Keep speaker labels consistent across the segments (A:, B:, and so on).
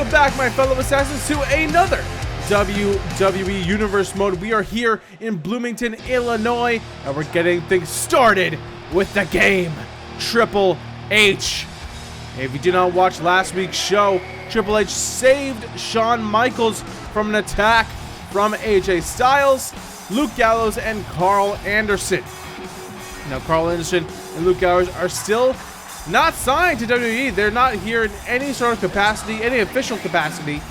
A: Welcome back, my fellow assassins, to another WWE Universe mode. We are here in Bloomington, Illinois, and we're getting things started with the game, Triple H. If you did not watch last week's show, Triple H saved Shawn Michaels from an attack from AJ Styles, Luke Gallows, and Carl Anderson. Now, Carl Anderson and Luke Gallows are still not signed to WWE. They're not here in any sort of capacity, any official capacity,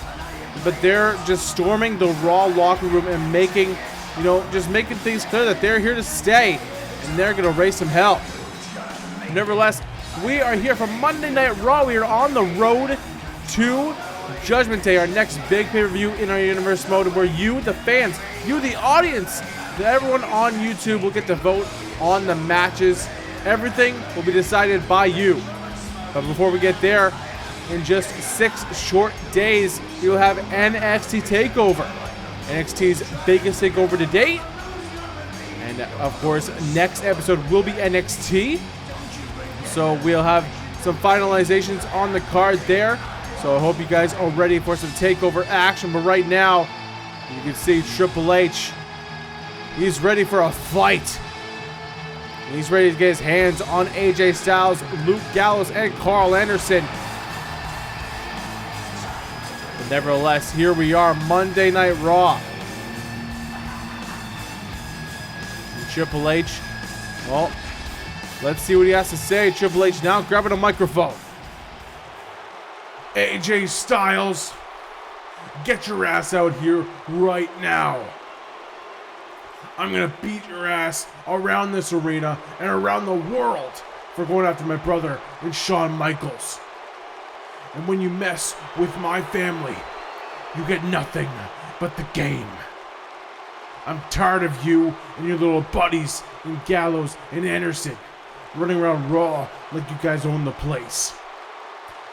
A: but they're just storming the Raw locker room and making, just making things clear that they're here to stay and they're going to raise some hell. Nevertheless, we are here for Monday Night Raw. We are on the road to Judgment Day, our next big pay-per-view in our universe mode, where you, the fans, you, the audience, everyone on YouTube will get to vote on the matches. Everything will be decided by you. But before we get there, in just 6 short days, we will have NXT TakeOver. NXT's biggest takeover to date. And of course, next episode will be NXT. So we'll have some finalizations on the card there. So I hope you guys are ready for some TakeOver action. But right now, you can see Triple H. He's ready for a fight. He's ready to get his hands on AJ Styles, Luke Gallows, and Carl Anderson. But nevertheless, here we are, Monday Night Raw. And Triple H, well, let's see what he has to say. Triple H now grabbing a microphone. AJ Styles, get your ass out here right now. I'm gonna beat your ass around this arena and around the world for going after my brother and Shawn Michaels. And when you mess with my family, you get nothing but the game. I'm tired of you and your little buddies in Gallows and Anderson running around Raw like you guys own the place.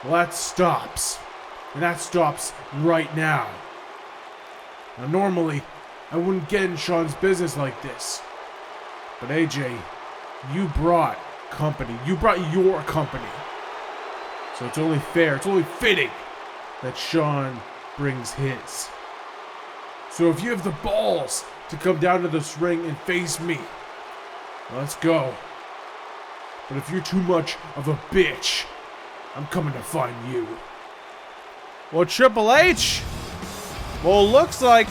A: Well, that stops. And that stops right now. Now, normally, I wouldn't get in Shawn's business like this. But AJ, you brought company. You brought your company. So it's only fair, it's only fitting that Shawn brings his. So if you have the balls to come down to this ring and face me, let's go. But if you're too much of a bitch, I'm coming to find you. Well, Triple H, it looks like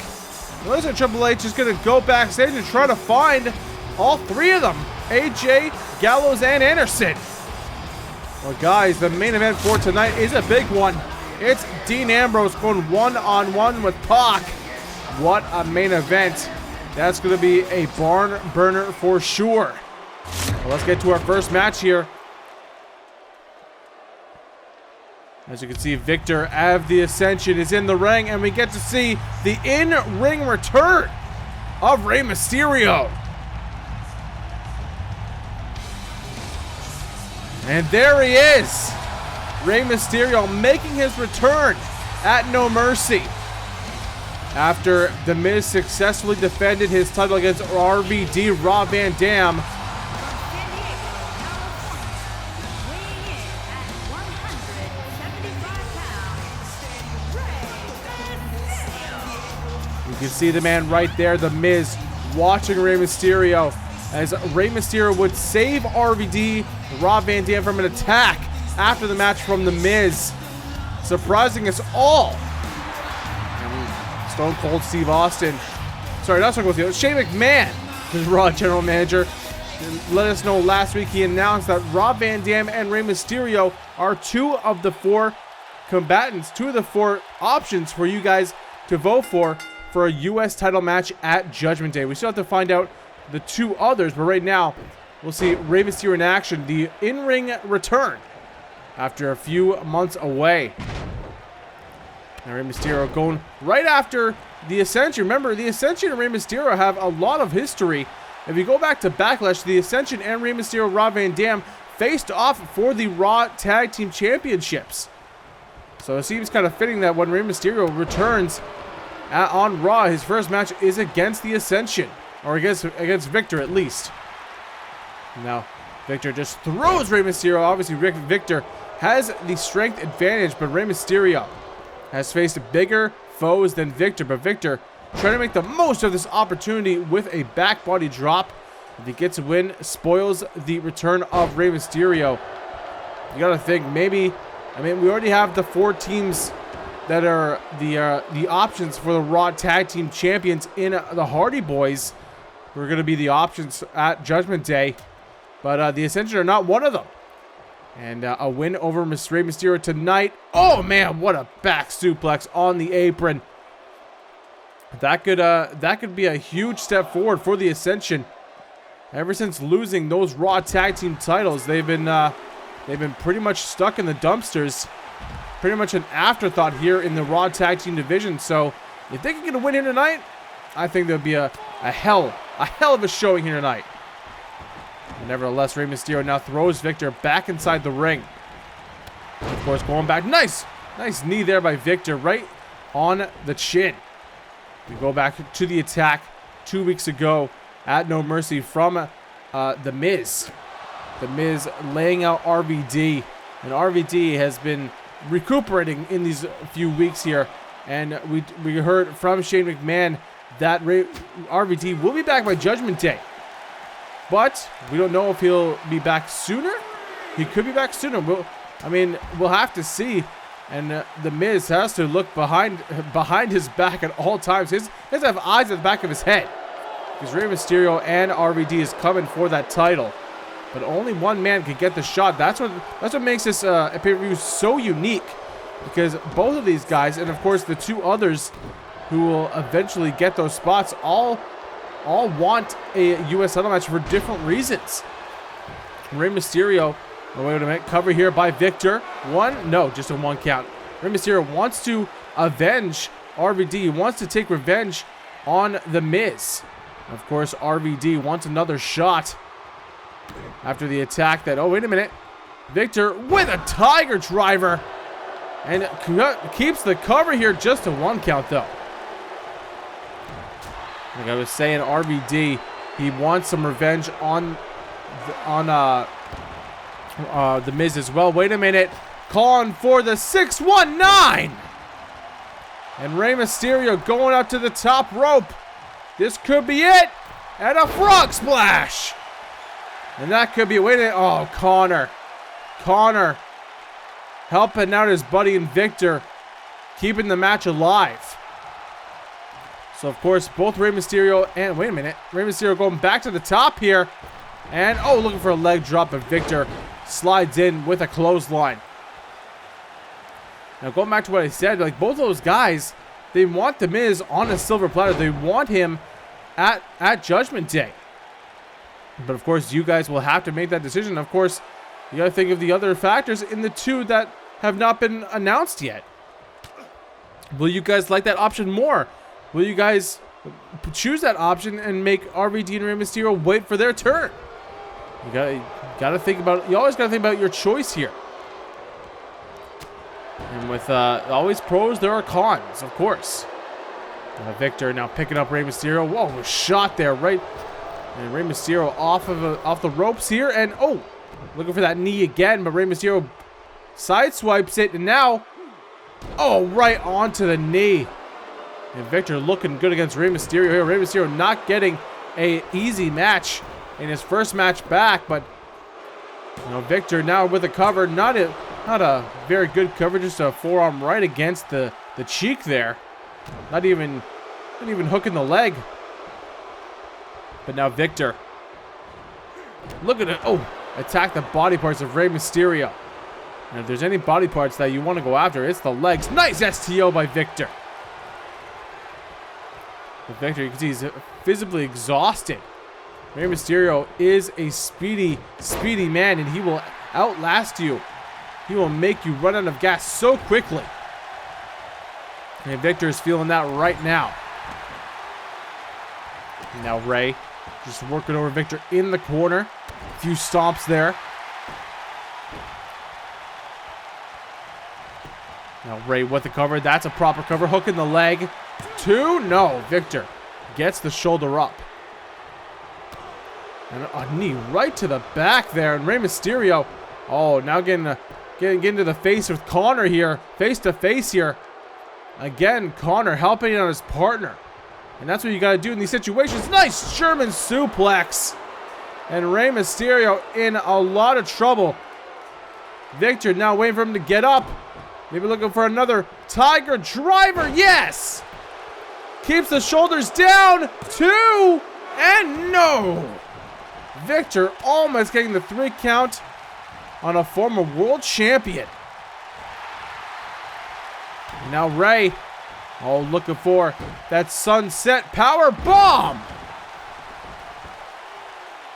A: Triple H is going to go backstage and try to find all 3 of them, AJ, Gallows, and Anderson. Well, guys, the main event for tonight is a big one. It's Dean Ambrose going one-on-one with Pac. What a main event. That's going to be a barn burner for sure. Well, let's get to our first match here. As you can see, Viktor of the Ascension is in the ring, and we get to see the in-ring return of Rey Mysterio. And there he is, Rey Mysterio making his return at No Mercy. After The Miz successfully defended his title against RVD, Rob Van Dam. You can see the man right there, The Miz, watching Rey Mysterio, as Rey Mysterio would save RVD, Rob Van Dam, from an attack after the match from The Miz, surprising us all. And Stone Cold Steve Austin, sorry, not Stone Cold Steve, Shane McMahon, his Raw general manager, let us know last week he announced that Rob Van Dam and Rey Mysterio are 2 of the 4 combatants, 2 of the 4 options for you guys to vote for a U.S. title match at Judgment Day. We still have to find out the 2 others, but right now, we'll see Rey Mysterio in action, the in-ring return after a few months away. Now Rey Mysterio going right after the Ascension. Remember, the Ascension and Rey Mysterio have a lot of history. If you go back to Backlash, the Ascension and Rey Mysterio, Rob Van Dam faced off for the Raw Tag Team Championships. So it seems kind of fitting that when Rey Mysterio returns on Raw, his first match is against the Ascension, or against Viktor at least. Now, Viktor just throws Rey Mysterio. Obviously, Viktor has the strength advantage, but Rey Mysterio has faced bigger foes than Viktor, but Viktor trying to make the most of this opportunity with a back body drop. If he gets a win, spoils the return of Rey Mysterio. You gotta think, maybe, I mean, we already have the 4 teams that are the options for the Raw Tag Team Champions in the Hardy Boys, who are going to be the options at Judgment Day. But the Ascension are not one of them. And a win over Rey Mysterio tonight. Oh, man, what a back suplex on the apron. That could be a huge step forward for the Ascension. Ever since losing those Raw Tag Team titles, they've been pretty much stuck in the dumpsters. Pretty much an afterthought here in the Raw Tag Team division. So if they can get a win here tonight, I think there'll be a hell of a showing here tonight. Nevertheless, Rey Mysterio now throws Viktor back inside the ring. Of course, going back. Nice knee there by Viktor, right on the chin. We go back to the attack 2 weeks ago at No Mercy from The Miz. The Miz laying out RVD. And RVD has been recuperating in these few weeks here. And we heard from Shane McMahon that RVD will be back by Judgment Day. But we don't know if he'll be back sooner. He could be back sooner. We'll have to see. And The Miz has to look behind his back at all times. He has to have eyes at the back of his head. Because Rey Mysterio and RVD is coming for that title. But only one man can get the shot. That's what makes this pay-per-view so unique. Because both of these guys, and of course the 2 others who will eventually get those spots, all want a U.S. title match for different reasons. Rey Mysterio, oh, wait a minute, cover here by Viktor. Just a 1 count. Rey Mysterio wants to avenge RVD. He wants to take revenge on The Miz. Of course, RVD wants another shot. After the attack that, oh, wait a minute. Viktor with a Tiger Driver. And keeps the cover here, just a 1 count, though. Like I was saying, RVD, he wants some revenge on The Miz as well. Wait a minute. Calling for the 619. And Rey Mysterio going up to the top rope. This could be it. And a frog splash. And that could be, wait a minute. Oh, Connor helping out his buddy and Viktor, keeping the match alive. So, of course, both Rey Mysterio and, wait a minute, Rey Mysterio going back to the top here. And, oh, looking for a leg drop, but Viktor slides in with a clothesline. Now, going back to what I said, like, both of those guys, they want The Miz on a silver platter. They want him at Judgment Day. But, of course, you guys will have to make that decision. Of course, you got to think of the other factors in the 2 that have not been announced yet. Will you guys like that option more? Will you guys choose that option and make RVD and Rey Mysterio wait for their turn? You gotta think about. You always gotta think about your choice here. And with always pros, there are cons, of course. Viktor now picking up Rey Mysterio. Whoa, a shot there, right? And Rey Mysterio off the ropes here, and oh, looking for that knee again, but Rey Mysterio sideswipes it, and now, oh, right onto the knee. And Viktor looking good against Rey Mysterio here. Rey Mysterio not getting a easy match in his first match back, but you know, Viktor now with a cover, not a very good cover, just a forearm right against the cheek there. Not even hooking the leg. But now Viktor, look at it. Oh, attack the body parts of Rey Mysterio. And if there's any body parts that you want to go after, it's the legs. Nice STO by Viktor. But Viktor, you can see he's visibly exhausted. Rey Mysterio is a speedy man, and he will outlast you. He will make you run out of gas so quickly. And Viktor is feeling that right now. And now Rey just working over Viktor in the corner. A few stomps there. Now Rey with the cover. That's a proper cover. Hook in the leg. 2. No. Viktor gets the shoulder up. And a knee right to the back there. And Rey Mysterio, oh, now getting into the face with Connor here. Face to face here. Again, Connor helping out his partner. And that's what you got to do in these situations. Nice German suplex. And Rey Mysterio in a lot of trouble. Viktor now waiting for him to get up. Maybe looking for another Tiger Driver. Yes! Keeps the shoulders down. 2. And no! Viktor almost getting the 3 count on a former world champion. And now Rey, looking for that sunset power bomb.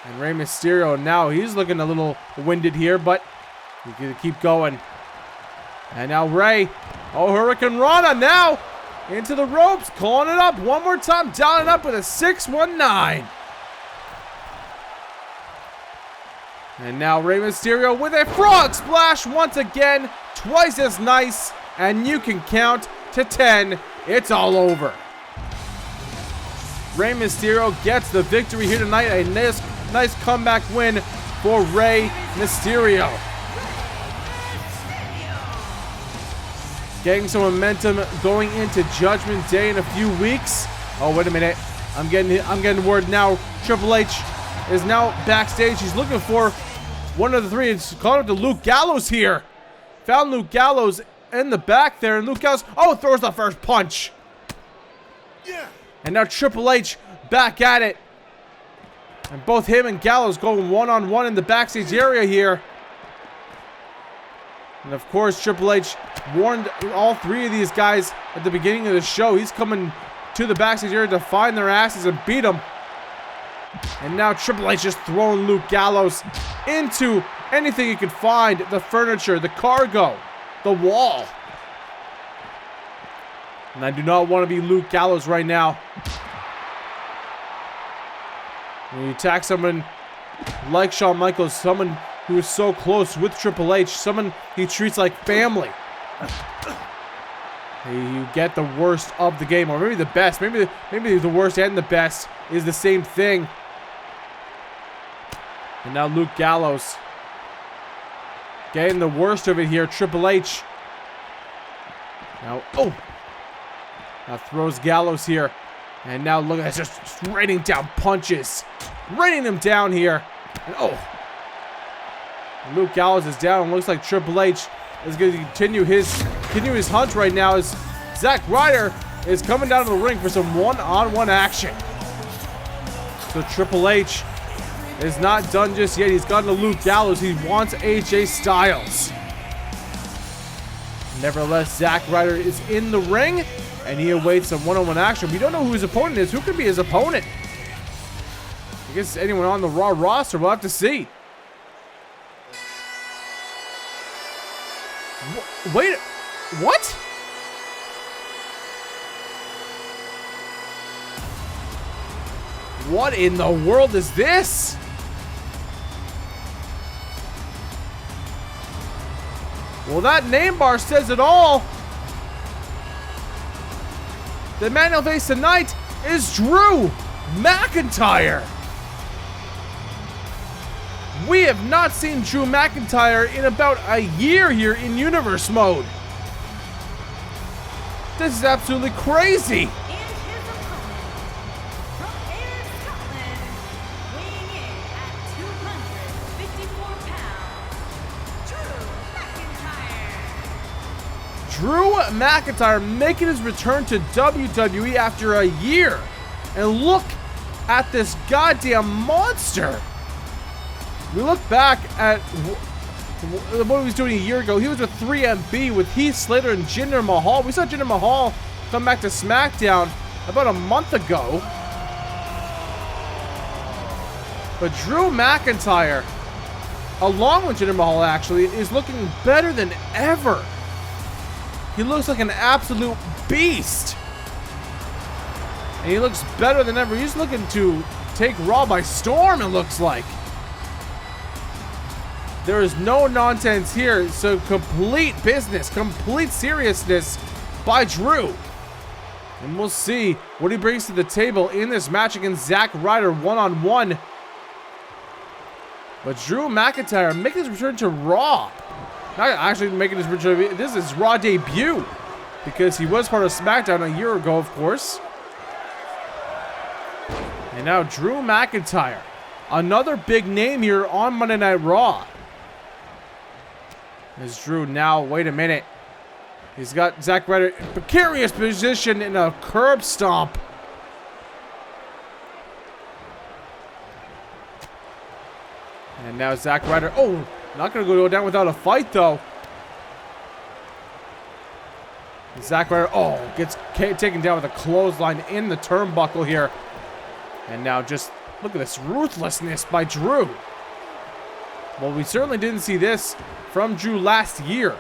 A: And Rey Mysterio now, he's looking a little winded here, but he's going to keep going. And now Rey, Hurricane Rana now into the ropes, calling it up one more time, dialing it up with a 619. And now Rey Mysterio with a frog splash once again, twice as nice, and you can count to 10. It's all over. Rey Mysterio gets the victory here tonight. A nice comeback win for Rey Mysterio. Getting some momentum going into Judgment Day in a few weeks. Oh, wait a minute. I'm getting word now. Triple H is now backstage. He's looking for one of the 3. It's calling up to Luke Gallows here. Found Luke Gallows in the back there, and Luke Gallows, throws the first punch. Yeah. And now Triple H back at it. And both him and Gallows going one-on-one in the backstage area here. And of course, Triple H warned all 3 of these guys at the beginning of the show. He's coming to the backstage area to find their asses and beat them. And now Triple H just throwing Luke Gallows into anything he could find. The furniture, the cargo, the wall. And I do not want to be Luke Gallows right now. When you attack someone like Shawn Michaels, someone who is so close with Triple H, someone he treats like family, you get the worst of the game, or maybe the best. Maybe the worst and the best is the same thing. And now Luke Gallows getting the worst of it here. Triple H now, now throws Gallows here. And now look at that, just raining down punches. Raining him down here. And Luke Gallows is down. Looks like Triple H is going to continue his hunt right now as Zack Ryder is coming down to the ring for some one-on-one action. So Triple H is not done just yet. He's gotten to Luke Gallows. He wants AJ Styles. Nevertheless, Zack Ryder is in the ring, and he awaits some one-on-one action. We don't know who his opponent is. Who could be his opponent? I guess anyone on the Raw roster. We'll have to see. Wait, what? What in the world is this? Well, that name bar says it all. The man he'll face tonight is Drew McIntyre. We have not seen Drew McIntyre in about a year here in Universe Mode. This is absolutely crazy. Drew McIntyre making his return to WWE after a year. And look at this goddamn monster. We look back at what he was doing a year ago. He was with 3MB with Heath Slater and Jinder Mahal. We saw Jinder Mahal come back to SmackDown about a month ago. But Drew McIntyre, along with Jinder Mahal actually, is looking better than ever. He looks like an absolute beast. And he looks better than ever. He's looking to take Raw by storm, it looks like. There is no nonsense here. So complete business, complete seriousness by Drew. And we'll see what he brings to the table in this match against Zack Ryder one-on-one. But Drew McIntyre making his return to Raw. Not actually making his return. This is Raw debut. because he was part of SmackDown a year ago, of course. And now Drew McIntyre, another big name here on Monday Night Raw. As Drew now, wait a minute. He's got Zack Ryder in a precarious position in a curb stomp. And now Zack Ryder, oh, not going to go down without a fight though. Zack Ryder, oh, gets taken down with a clothesline in the turnbuckle here. And now just look at this ruthlessness by Drew. Well, we certainly didn't see this from Drew last year.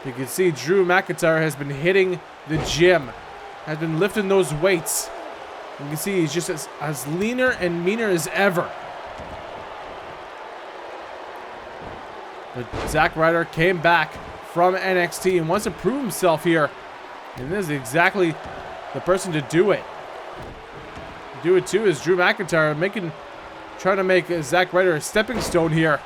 A: You can see Drew McIntyre has been hitting the gym, has been lifting those weights. You can see he's just as leaner and meaner as ever. But Zack Ryder came back from NXT and wants to prove himself here. And this is exactly the person to do it. Do it too is Drew McIntyre trying to make Zack Ryder a stepping stone here.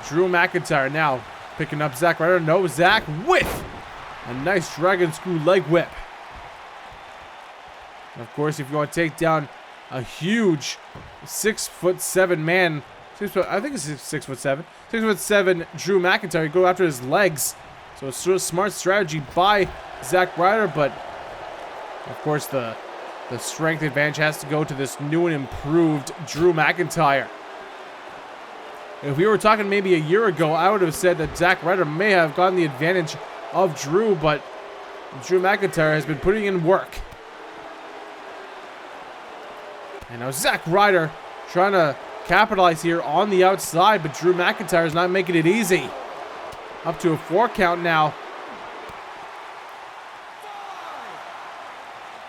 A: Drew McIntyre now picking up Zack Ryder. No, Zack with a nice dragon screw leg whip. And of course, if you want to take down a huge 6'7" man, I think it's 6'7", 6'7" Drew McIntyre, you go after his legs. So it's sort of smart strategy by Zack Ryder, but of course the strength advantage has to go to this new and improved Drew McIntyre. If we were talking maybe a year ago, I would have said that Zack Ryder may have gotten the advantage of Drew, but Drew McIntyre has been putting in work. And now Zack Ryder trying to capitalize here on the outside, but Drew McIntyre is not making it easy. Up to a 4 count now.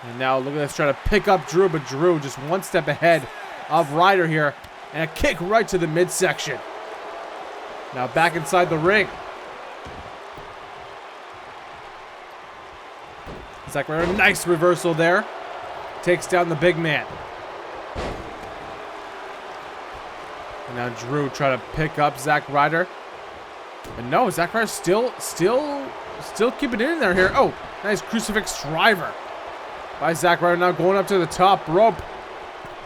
A: And now look at this, trying to pick up Drew, but Drew just one step ahead of Ryder here. And a kick right to the midsection. Now back inside the ring. Zack Ryder, nice reversal there. Takes down the big man. And now Drew trying to pick up Zack Ryder. But no, Zack Ryder still keeping it in there here. Oh, nice crucifix driver by Zack Ryder. Now going up to the top rope.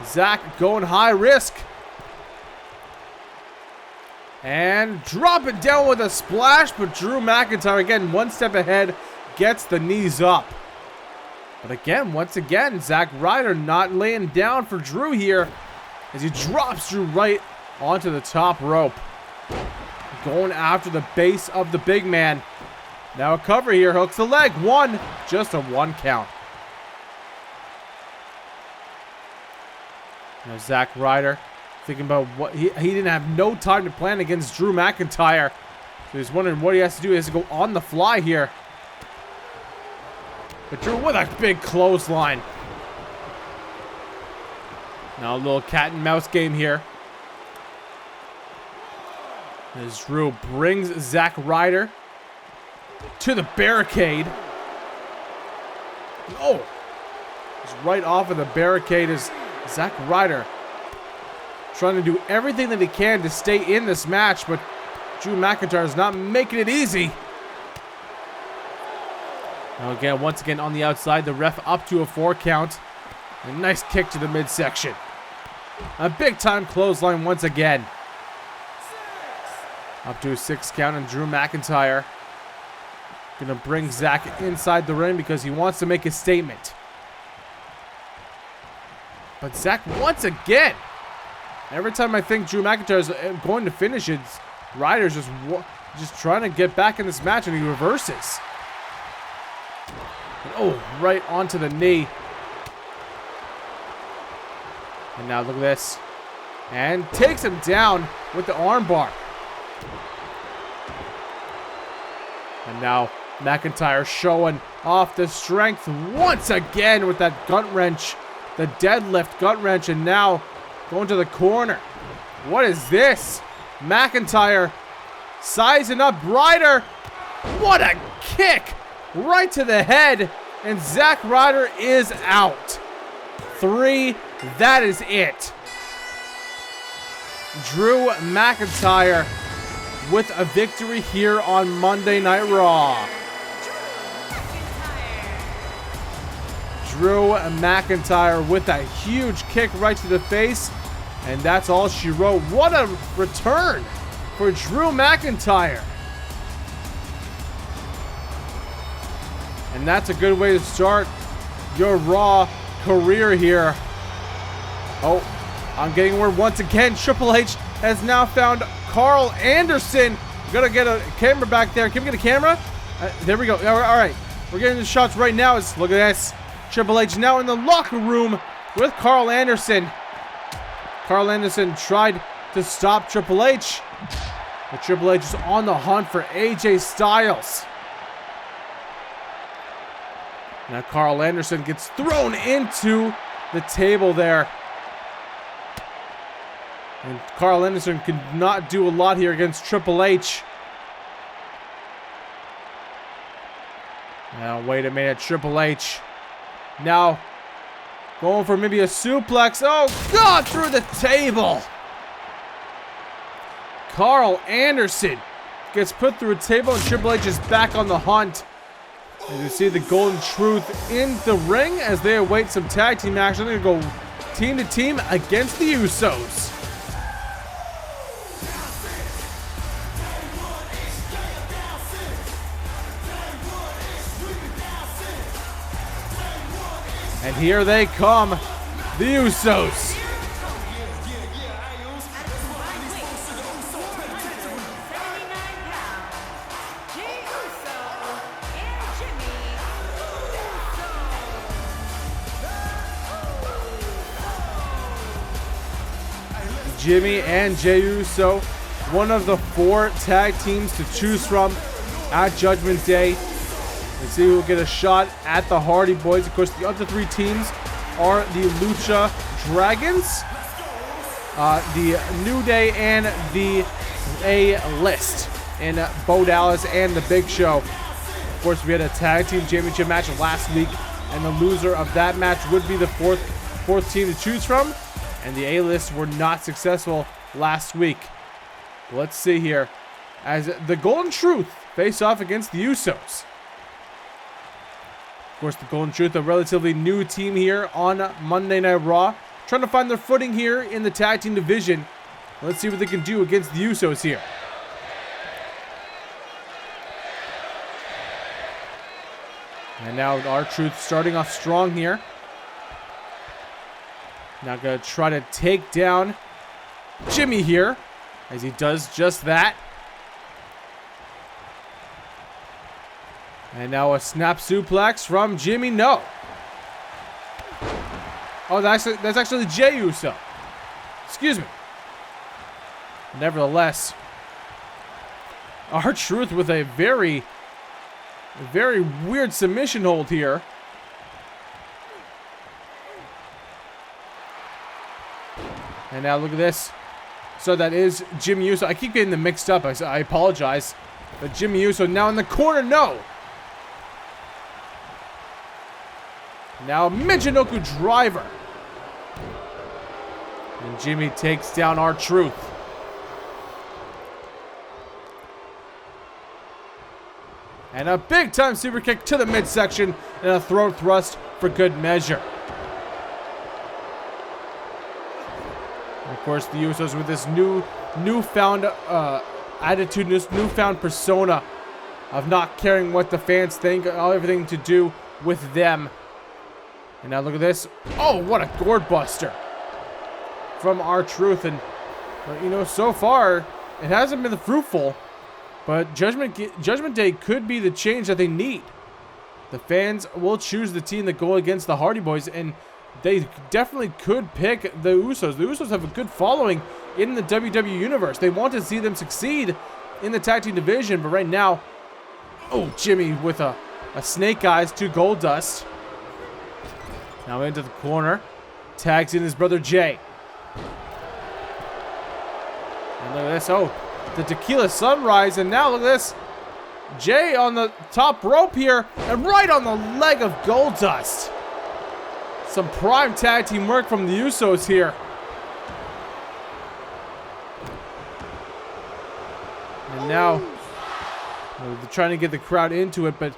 A: Zack going high risk. And drop it down with a splash, but Drew McIntyre, again, one step ahead, gets the knees up. But again, once again, Zack Ryder not laying down for Drew here as he drops Drew right onto the top rope. Going after the base of the big man. Now a cover here, hooks the leg. One, just a 1 count. Now Zack Ryder thinking about what he didn't have no time to plan against Drew McIntyre. So he's wondering what he has to do. He has to go on the fly here. But Drew with a big clothesline. Now a little cat and mouse game here. As Drew brings Zack Ryder to the barricade. Oh! Just right off of the barricade is Zack Ryder trying to do everything that he can to stay in this match, but Drew McIntyre is not making it easy. Now again, once again on the outside, the ref up to a 4 count. A nice kick to the midsection. A big time clothesline once again. Up to a 6 count, and Drew McIntyre gonna bring Zack inside the ring because he wants to make a statement. But Zack once again. Every time I think Drew McIntyre is going to finish it, Ryder's just trying to get back in this match, and he reverses. And oh, right onto the knee. And now look at this. And takes him down with the armbar. And now McIntyre showing off the strength once again with that gut wrench. The deadlift gut wrench, and now going to the corner. What is this? McIntyre sizing up Ryder. What a kick right to the head. And Zack Ryder is out. 3, that is it. Drew McIntyre with a victory here on Monday Night Raw. Drew McIntyre with a huge kick right to the face. And that's all she wrote. What a return for Drew McIntyre. And that's a good way to start your Raw career here. Oh, I'm getting word once again. Triple H has now found Carl Anderson. Gonna get a camera back there. Can we get a camera? There we go. All right. We're getting the shots right now. Look at this. Triple H now in the locker room with Carl Anderson. Carl Anderson tried to stop Triple H, but Triple H is on the hunt for AJ Styles. Now Carl Anderson gets thrown into the table there. And Carl Anderson could not do a lot here against Triple H. Now, wait a minute, Triple H. Now, going for maybe a suplex. Oh, God, through the table. Carl Anderson gets put through a table, and Triple H is back on the hunt. As you see the Golden Truth in the ring as they await some tag team action. They're going to go team to team against the Usos. And here they come, the Usos. Jimmy and Jey Uso, one of the 4 tag teams to choose from at Judgment Day. Let's see who will get a shot at the Hardy Boys. Of course, the other 3 teams are the Lucha Dragons, the New Day, and the A-List in Bo Dallas and the Big Show. Of course, we had a tag team championship match last week, and the loser of that match would be the fourth team to choose from. And the A-List were not successful last week. Let's see here as the Golden Truth face off against the Usos. Of course, the Golden Truth, a relatively new team here on Monday Night Raw, trying to find their footing here in the tag team division. Let's see what they can do against the Usos here. And now R-Truth starting off strong here. Now going to try to take down Jimmy here as he does just that. And now a snap suplex from Jimmy. No. Oh, that's actually Jey Uso. Excuse me. Nevertheless, R-Truth with a very weird submission hold here. And now look at this. So that is Jimmy Uso. I keep getting them mixed up. I apologize. But Jimmy Uso now in the corner. No. Now Michinoku driver. And Jimmy takes down R-Truth. And a big time super kick to the midsection and a throat thrust for good measure. Of course, the Usos with this newfound attitude, this newfound persona of not caring what the fans think, everything to do with them. And now look at this. Oh, what a gourd buster from R-Truth. And, you know, so far, it hasn't been fruitful, but Judgment Day could be the change that they need. The fans will choose the team that go against the Hardy Boys, and they definitely could pick the Usos. The Usos have a good following in the WWE Universe. They want to see them succeed in the tag team division, but right now, oh, Jimmy with a snake eyes to gold dust. Now into the corner. Tags in his brother Jay. And look at this. Oh, the tequila sunrise. And now look at this. Jay on the top rope here. And right on the leg of Goldust. Some prime tag team work from the Usos here. And now they're trying to get the crowd into it, but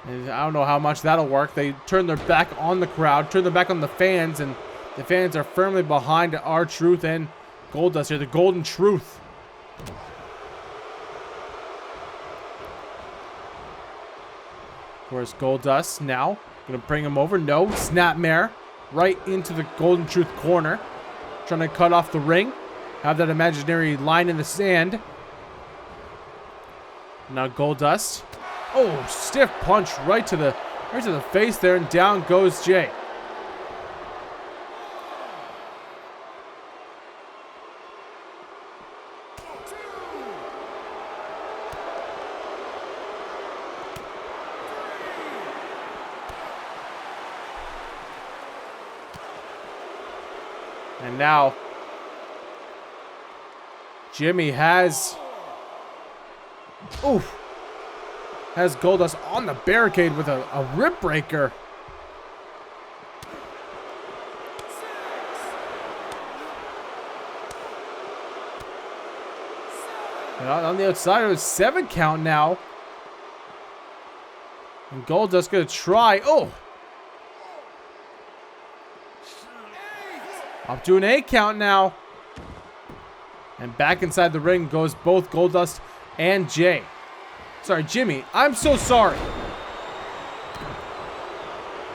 A: I don't know how much that'll work. They turn their back on the crowd, turn their back on the fans, and the fans are firmly behind R-Truth and Goldust here, the Golden Truth. Of course, Goldust now going to bring him over. No, Snapmare right into the Golden Truth corner. Trying to cut off the ring. Have that imaginary line in the sand. Now Goldust. Oh, stiff punch right to the face there, and down goes Jay. And now Jimmy has Goldust on the barricade with a rib breaker. And on the outside, it was 7 count now. And Goldust gonna try. Oh! Up to an 8 count now. And back inside the ring goes both Goldust and Jay. Sorry, Jimmy. I'm so sorry.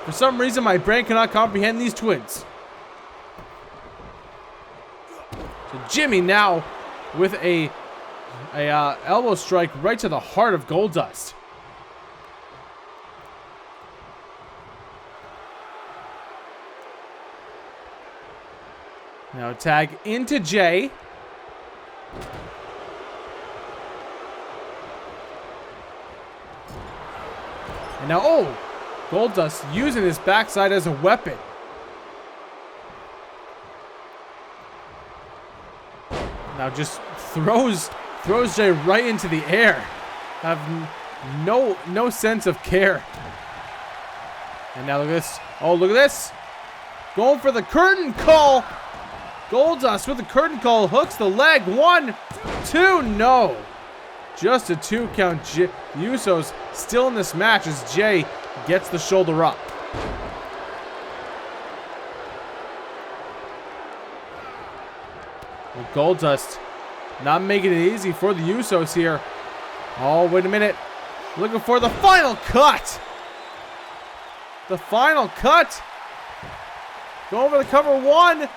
A: For some reason, my brain cannot comprehend these twins. So Jimmy now with a elbow strike right to the heart of Goldust. Now tag into Jay. And now, oh, Goldust using his backside as a weapon. Now just throws Jay right into the air. Have no sense of care. And now look at this. Oh, look at this. Going for the curtain call. Goldust with the curtain call, hooks the leg. 1, 2, no. Just a 2 count. Usos still in this match as Jay gets the shoulder up. Well, Goldust not making it easy for the Usos here. Oh, wait a minute. Looking for the final cut. The final cut. Going for the cover. 1,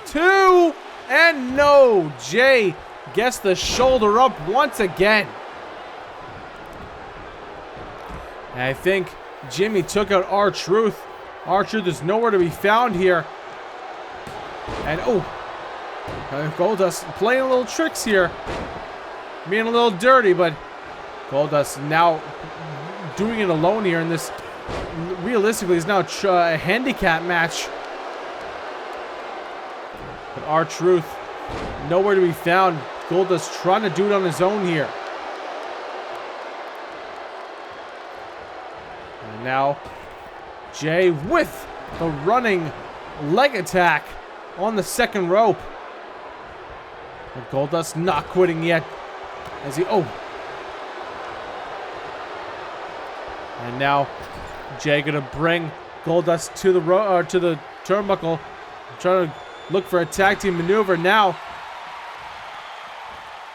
A: 2, and no. Jay gets the shoulder up once again. And I think Jimmy took out R-Truth. R-Truth is nowhere to be found here. And Goldust playing little tricks here. Being a little dirty, but Goldust now doing it alone here in this, realistically, is now a handicap match. But R-Truth nowhere to be found. Goldust trying to do it on his own here. And now Jay with the running leg attack on the second rope. And Goldust not quitting yet. As he and now Jay gonna bring Goldust to the turnbuckle. Trying to look for a tag team maneuver now.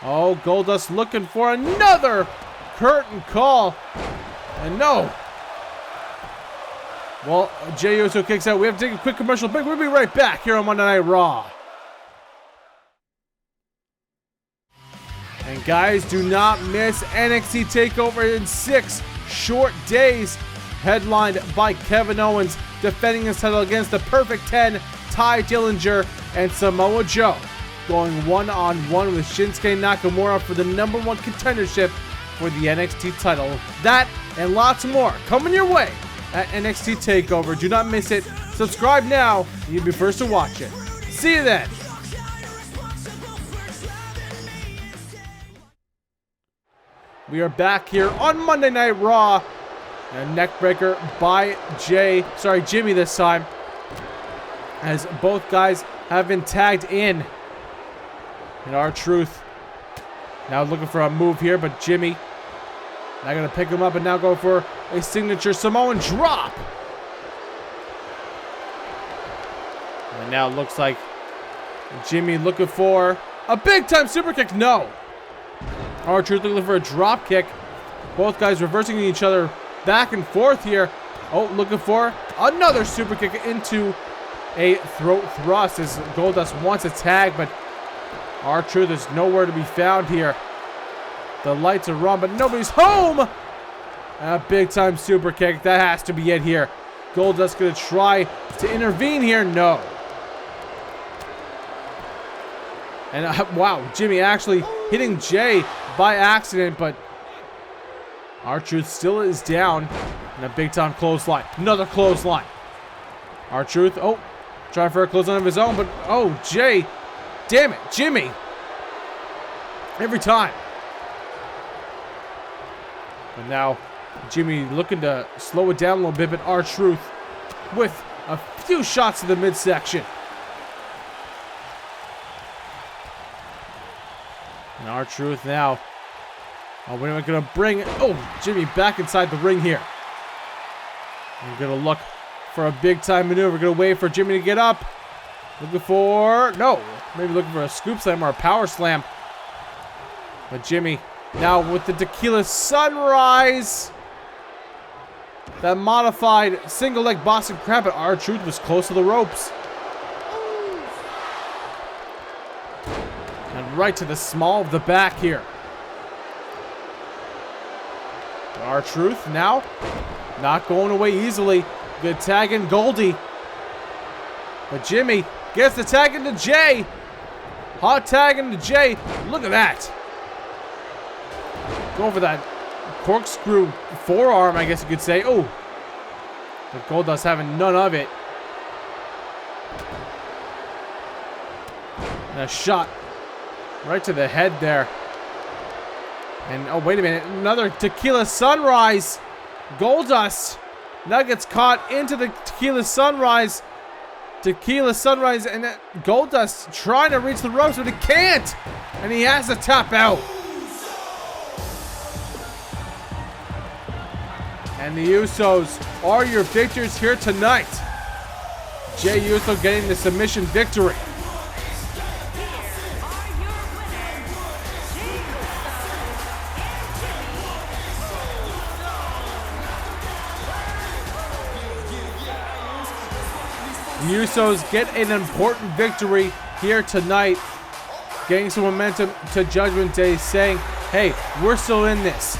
A: Oh, Goldust looking for another curtain call. And no. Well, Jey Uso kicks out. We have to take a quick commercial break. We'll be right back here on Monday Night Raw. And guys, do not miss NXT TakeOver in 6 short days. Headlined by Kevin Owens defending his title against the Perfect 10, Ty Dillinger, and Samoa Joe. Going one-on-one with Shinsuke Nakamura for the #1 contendership for the NXT title. That and lots more coming your way at NXT TakeOver. Do not miss it. Subscribe now. You'll be first to watch it. See you then. We are back here on Monday Night Raw. A neckbreaker by Jimmy this time. As both guys have been tagged in. And R-Truth Now looking for a move here, but Jimmy not going to pick him up and now go for a signature Samoan drop. And now it looks like Jimmy looking for a big-time super kick. No. R-Truth looking for a drop kick. Both guys reversing each other back and forth here. Oh, looking for another super kick into a throat thrust as Goldust wants a tag, but R-Truth is nowhere to be found here. The lights are on, but nobody's home. A big-time super kick. That has to be it here. Goldust going to try to intervene here. No. And wow, Jimmy actually hitting Jay by accident, but R-Truth still is down. And a big-time clothesline. Another clothesline. R-Truth, oh, trying for a clothesline of his own, but oh, Jay. Damn it, Jimmy. Every time. And now Jimmy looking to slow it down a little bit, but R-Truth with a few shots to the midsection. And R-Truth now. Oh, we're going to bring, Jimmy back inside the ring here. We're going to look for a big-time maneuver. We're going to wait for Jimmy to get up. Looking for, no, maybe looking for a scoop slam or a power slam. But Jimmy now with the tequila sunrise. That modified single leg Boston Crab, but R-Truth was close to the ropes. And right to the small of the back here. R-Truth now not going away easily. Good tag in Goldie. But Jimmy gets the tag into Jay. Hot tag into Jay. Look at that. Going for that corkscrew forearm, I guess you could say. Oh. But Goldust having none of it. And a shot right to the head there. And, oh, wait a minute. Another tequila sunrise. Goldust now gets caught into the tequila sunrise. Tequila sunrise, and Goldust trying to reach the ropes, but he can't. And he has to tap out. And the Usos are your victors here tonight. Jey Uso getting the submission victory. The Usos get an important victory here tonight, getting some momentum to Judgment Day, saying, hey, we're still in this.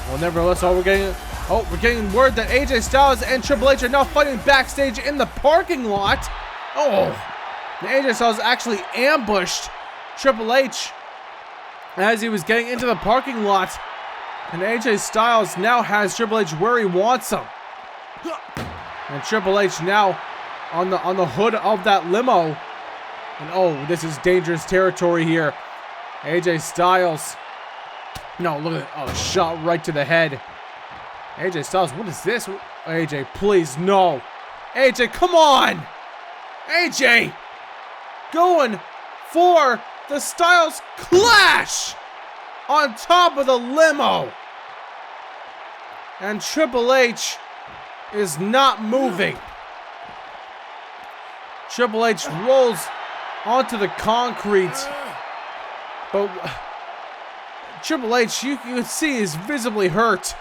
A: Well, nevertheless, we're getting word that AJ Styles and Triple H are now fighting backstage in the parking lot. Oh, and AJ Styles actually ambushed Triple H as he was getting into the parking lot. And AJ Styles now has Triple H where he wants him. And Triple H now on the hood of that limo. And oh, this is dangerous territory here. AJ Styles. No, look at that. Oh, shot right to the head. AJ Styles, what is this? AJ, please, no. AJ, come on. AJ going for the Styles Clash on top of the limo. And Triple H is not moving. Triple H rolls onto the concrete. But Triple H, you can see, is visibly hurt.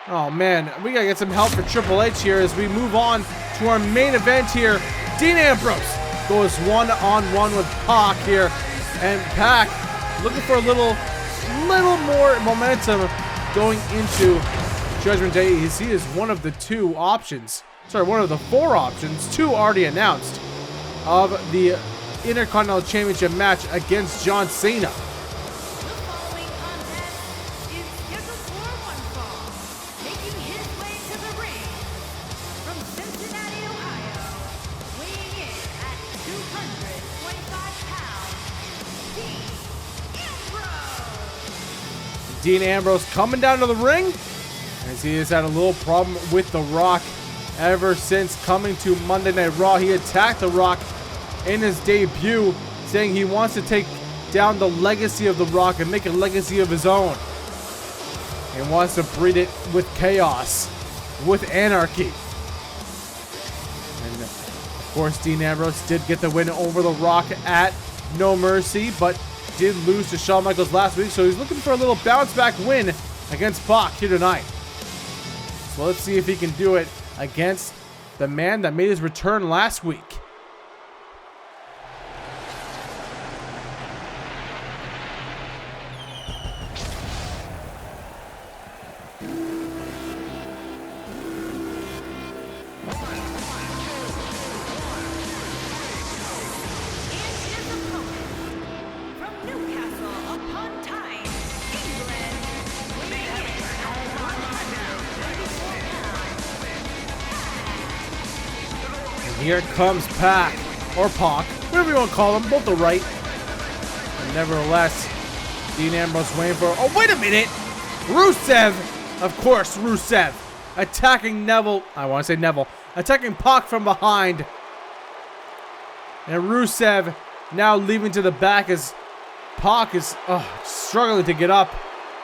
A: Oh man, we gotta get some help for Triple H here as we move on to our main event here. Dean Ambrose goes one-on-one with Pac here. And Pac looking for a little more momentum going into Judgment Day. He is one of the two options. Sorry, one of the four options, two already announced, of the Intercontinental Championship match against John Cena. Dean Ambrose coming down to the ring as he has had a little problem with The Rock ever since coming to Monday Night Raw. He attacked The Rock in his debut, saying he wants to take down the legacy of The Rock and make a legacy of his own. And wants to breed it with chaos, with anarchy. And of course, Dean Ambrose did get the win over The Rock at No Mercy, but did lose to Shawn Michaels last week, so he's looking for a little bounce back win against Pac here tonight. So let's see if he can do it against the man that made his return last week. Here comes Pac, or Pac, whatever you want to call them, both are right. And nevertheless, Dean Ambrose waiting for, oh wait a minute! Rusev! Of course, Rusev. Attacking Neville, I want to say Neville, attacking Pac from behind. And Rusev now leaving to the back as Pac is struggling to get up.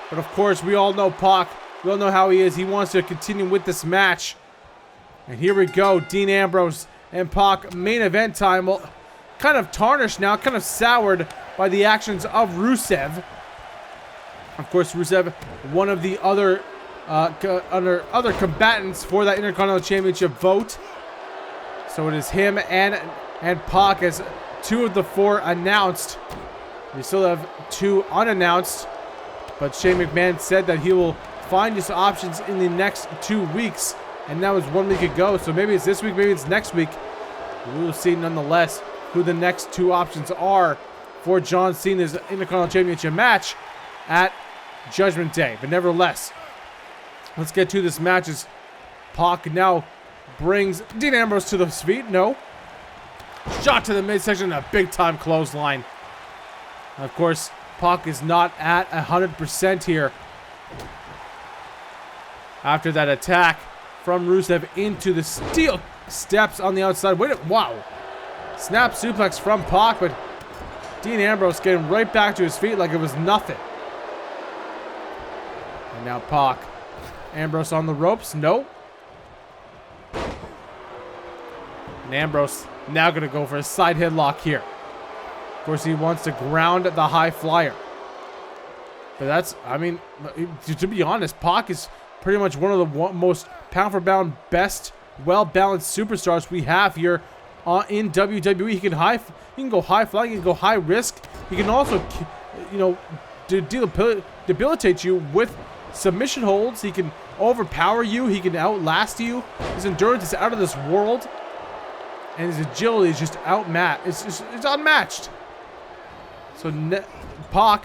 A: But of course, we all know Pac, we all know how he is. He wants to continue with this match. And here we go, Dean Ambrose and Pac, main event time. Well, kind of tarnished now, kind of soured by the actions of Rusev. Of course, Rusev, one of the other combatants for that Intercontinental Championship vote. So it is him and Pac as 2 of the 4 announced. We still have 2 unannounced, but Shane McMahon said that he will find his options in the next 2 weeks. And that was 1 week ago, so maybe it's this week, maybe it's next week. We will see nonetheless who the next 2 options are for John Cena's Intercontinental Championship match at Judgment Day. But nevertheless, let's get to this match as Pac now brings Dean Ambrose to his feet. No. Shot to the midsection, a big-time clothesline. Of course, Pac is not at 100% here after that attack from Rusev into the steel steps on the outside. Wait, wow. Snap suplex from Pac, but Dean Ambrose getting right back to his feet like it was nothing. And now Pac. Ambrose on the ropes. No. And Ambrose now going to go for a side headlock here. Of course, he wants to ground the high flyer. But that's, I mean, to be honest, Pac is pretty much one of the most pound-for-pound best, well-balanced superstars we have here in WWE. He can go high flying, he can go high risk. He can also, you know, debilitate you with submission holds. He can overpower you. He can outlast you. His endurance is out of this world, and his agility is just it's unmatched. So Pac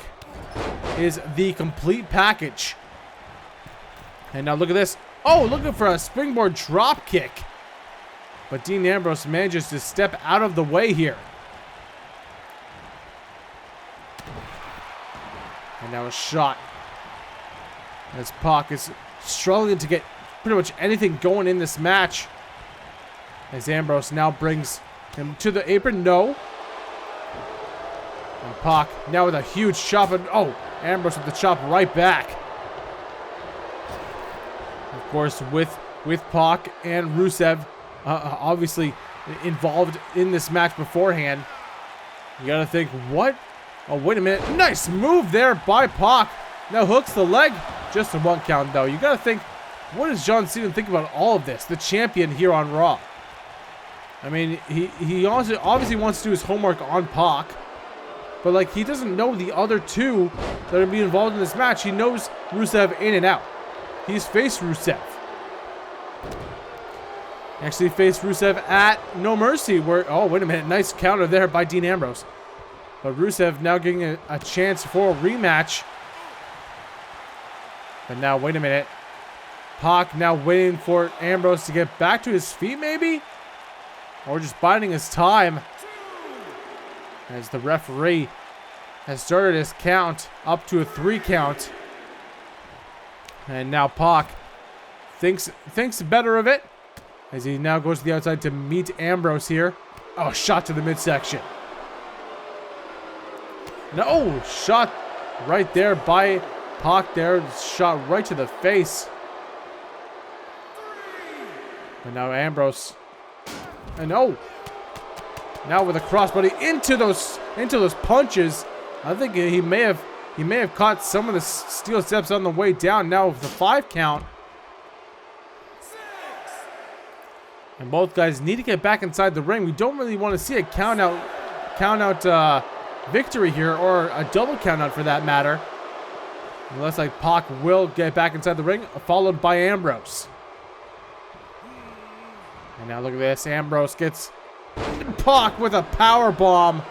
A: is the complete package. And now look at this. Oh, looking for a springboard drop kick. But Dean Ambrose manages to step out of the way here. And now a shot. As Pac is struggling to get pretty much anything going in this match. As Ambrose now brings him to the apron. No. And Pac now with a huge chop. And oh, Ambrose with the chop right back. Of course, with Pac and Rusev obviously involved in this match beforehand, you gotta think, what? Oh, wait a minute. Nice move there by Pac. Now hooks the leg. Just a 1 count, though. You gotta think, what does John Cena think about all of this? The champion here on Raw. I mean, he also obviously wants to do his homework on Pac, but like, he doesn't know the other 2 that are being involved in this match. He knows Rusev in and out. He's faced Rusev. Actually faced Rusev at No Mercy, where, oh, wait a minute, nice counter there by Dean Ambrose. But Rusev now getting a chance for a rematch. But now, wait a minute. Pac now waiting for Ambrose to get back to his feet, maybe? Or just biding his time. As the referee has started his count up to a 3 count. And now Pac thinks better of it. As he now goes to the outside to meet Ambrose here. Oh, shot to the midsection. No, shot right there by Pac there. Shot right to the face. And now Ambrose. And oh. Now with a crossbody into those punches. I think he may have caught some of the steel steps on the way down. Now with the 5 count. And both guys need to get back inside the ring. We don't really want to see a count out victory here, or a double count out for that matter. Unless like Pac will get back inside the ring, followed by Ambrose. And now look at this. Ambrose gets Pac with a power bomb.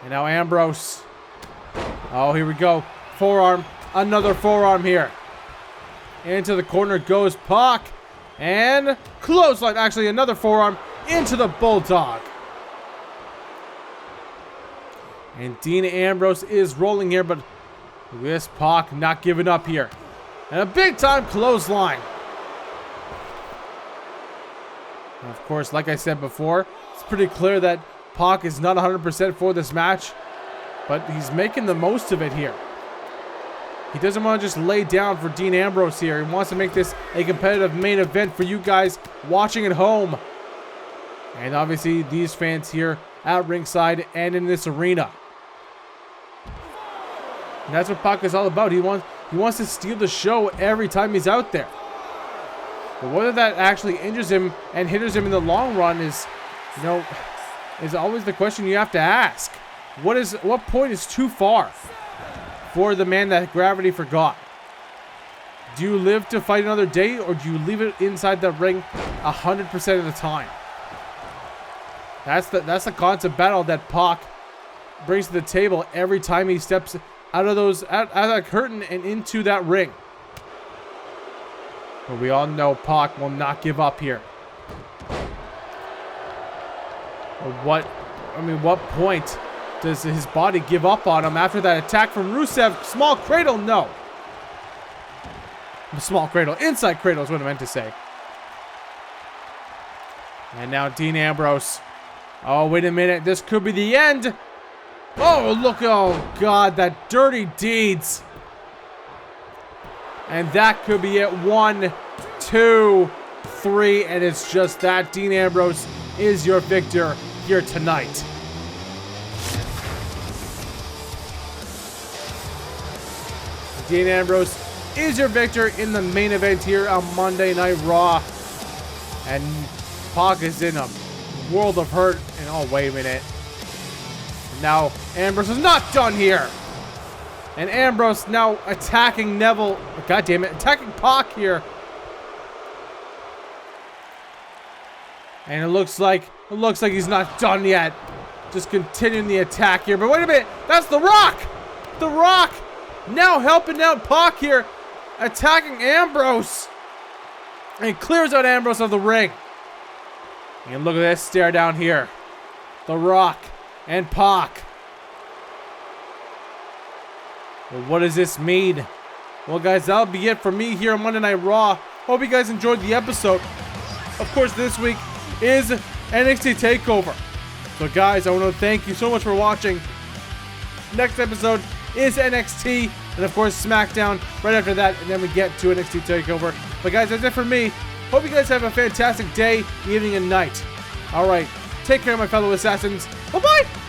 A: And now Ambrose. Oh, here we go. Forearm. Another forearm here. Into the corner goes Pac. And clothesline. Actually, another forearm into the Bulldog. And Dean Ambrose is rolling here, but this Pac not giving up here. And a big time clothesline. And of course, like I said before, it's pretty clear that Pac is not 100% for this match, but he's making the most of it here. He doesn't want to just lay down for Dean Ambrose here. He wants to make this a competitive main event for you guys watching at home. And obviously these fans here at ringside and in this arena. And that's what Pac is all about. He wants to steal the show every time he's out there. But whether that actually injures him and hinders him in the long run is always the question you have to ask. What point is too far for the man that gravity forgot? Do you live to fight another day, or do you leave it inside the ring 100% of the time? That's the constant battle that Pac brings to the table every time he steps out of that curtain and into that ring. But we all know Pac will not give up here. What point does his body give up on him after that attack from Rusev? Small cradle? No. Small cradle. Inside cradle is what I meant to say. And now Dean Ambrose. Oh, wait a minute. This could be the end. Oh, look. Oh, God. That dirty deeds. And that could be it. 1, 2, 3. And it's just that. Dean Ambrose is your victor here tonight. Dean Ambrose is your victor in the main event here on Monday Night Raw. And Pac is in a world of hurt. And oh, wait a minute. Now, Ambrose is not done here. And Ambrose now attacking Neville. God damn it. Attacking Pac here. And it looks like he's not done yet. Just continuing the attack here. But wait a minute. That's The Rock. The Rock now helping out Pac here. Attacking Ambrose. And clears out Ambrose of the ring. And look at this stare down here. The Rock and Pac. Well, what does this mean? Well, guys, that'll be it for me here on Monday Night Raw. Hope you guys enjoyed the episode. Of course, this week is NXT TakeOver. So, guys, I want to thank you so much for watching. Next episode is NXT, and of course, SmackDown right after that, and then we get to NXT TakeOver. But, guys, that's it for me. Hope you guys have a fantastic day, evening, and night. All right, take care, my fellow assassins. Bye-bye!